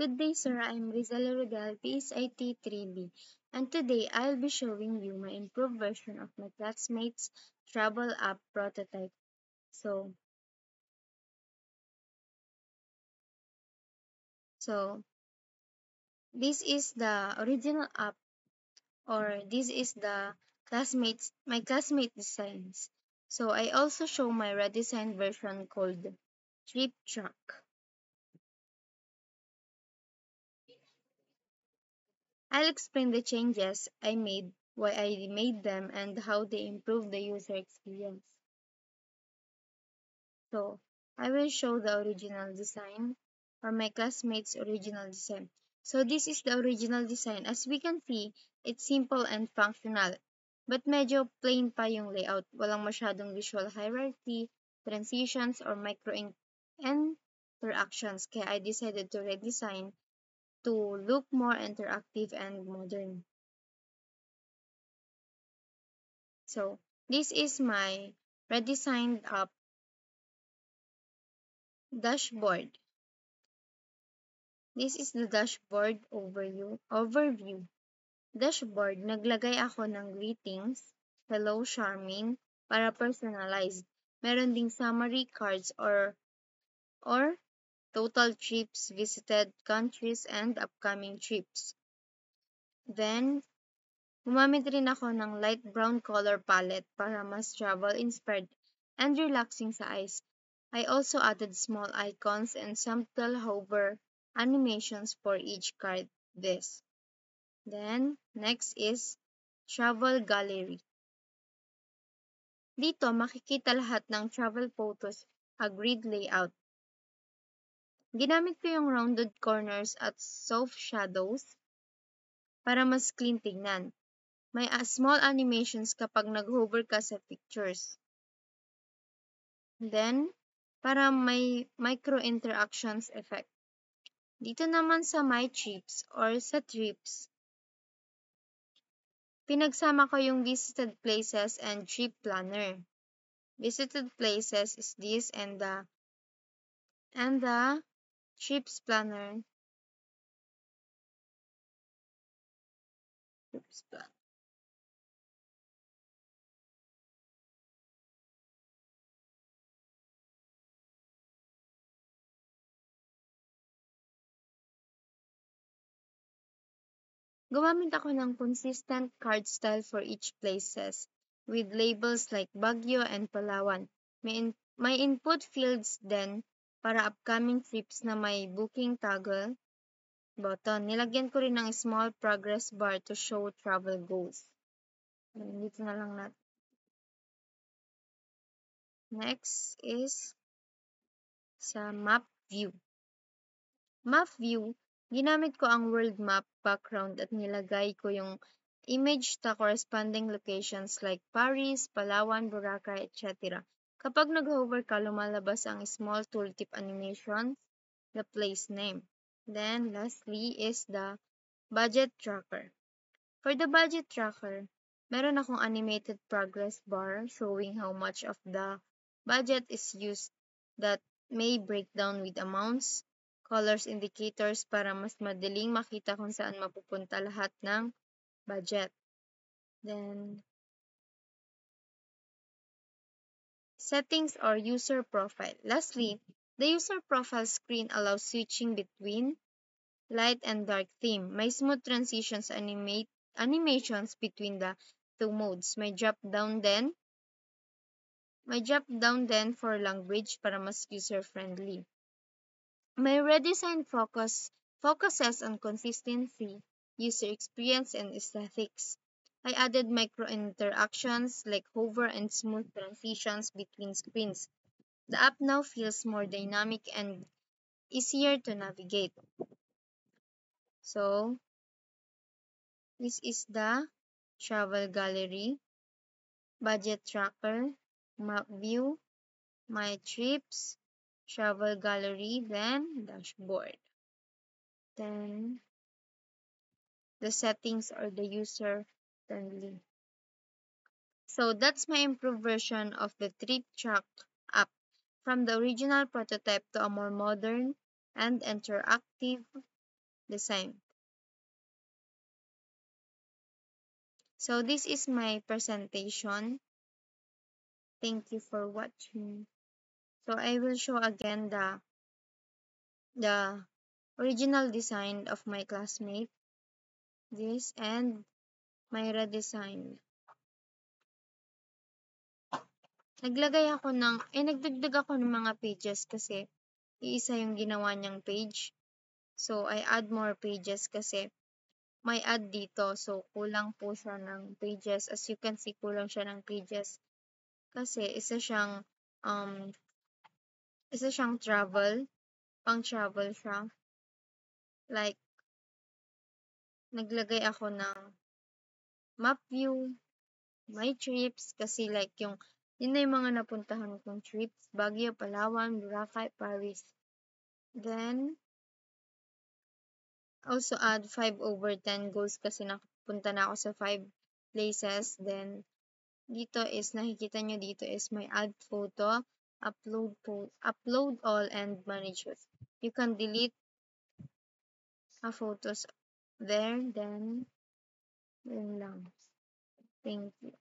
Good day, sir. I'm Rizal Regal, PSIT 3B, and today I'll be showing you my improved version of my classmates' travel app prototype. So, so this is the original app, or this is the my classmate designs. So I also show my redesigned version called Trip Track. I'll explain the changes I made, why I made them, and how they improve the user experience. So I will show the original design or my classmates' original design. So this is the original design. As we can see, it's simple and functional. But medyo plain pa yung layout. Walang masyadong visual hierarchy, transitions, or interactions. Kaya I decided to redesign to look more interactive and modern. So this is my redesigned app dashboard. This is the dashboard overview. Dashboard, naglagay ako ng greetings, hello Charmaine, para personalized. Meron ding summary cards or total trips, visited countries, and upcoming trips. Then, gumamit rin ako ng light brown color palette para mas travel-inspired and relaxing sa eyes. I also added small icons and subtle hover animations for each card. Then, next is travel gallery. Dito, makikita lahat ng travel photos, a grid layout. Ginamit ko yung rounded corners at soft shadows para mas clean tignan. May small animations kapag nag-hover ka sa pictures. Then, para may micro-interactions effect. Dito naman sa My Trips or sa Trips, pinagsama ko yung visited places and trip planner. Visited places is this and the trips planner. Trips plan. Gumamit ako ng consistent card style for each places with labels like Baguio and Palawan. May input fields din para upcoming trips na may booking toggle button. Nilagyan ko rin ng small progress bar to show travel goals. Dito na lang natin. Next is sa map view. Map view, ginamit ko ang world map background at nilagay ko yung image sa corresponding locations like Paris, Palawan, Boracay, etc. Kapag nag-hover ka, lumalabas ang small tooltip animations, the place name. Then, lastly is the budget tracker. For the budget tracker, meron akong animated progress bar showing how much of the budget is used that may break down with amounts, colors indicators para mas madaling makita kung saan mapupunta lahat ng budget. Then, settings or user profile. Lastly, the user profile screen allows switching between light and dark theme. May smooth transitions animations between the two modes. May drop down then for language para mas user-friendly. My redesign focuses on consistency, user experience, and aesthetics. I added micro interactions like hover and smooth transitions between screens. The app now feels more dynamic and easier to navigate. So, this is the travel gallery, budget tracker, map view, my trips, travel gallery, then dashboard. Then the settings or the user friendly. So that's my improved version of the Trip Track app from the original prototype to a more modern and interactive design. So this is my presentation. Thank you for watching. So I will show again the original design of my classmate, this, and my redesign. Nagdagdag ako ng mga pages kasi iisa yung ginawa niyang page. So, I add more pages kasi may add dito. So, kulang po siya ng pages. As you can see, kulang siya ng pages. Kasi um, isa siyang travel. Pang travel siya. Like, naglagay ako ng map view, my trips, kasi like yun na yung mga napuntahan kong trips. Baguio, Palawan, Boracay, Paris. Then, also add 5/10 goals kasi nakapunta na ako sa 5 places. Then, dito is, nakikita nyo dito is may add photo, upload all, and manage it. You can delete photos there, then, yun lang. Thank you.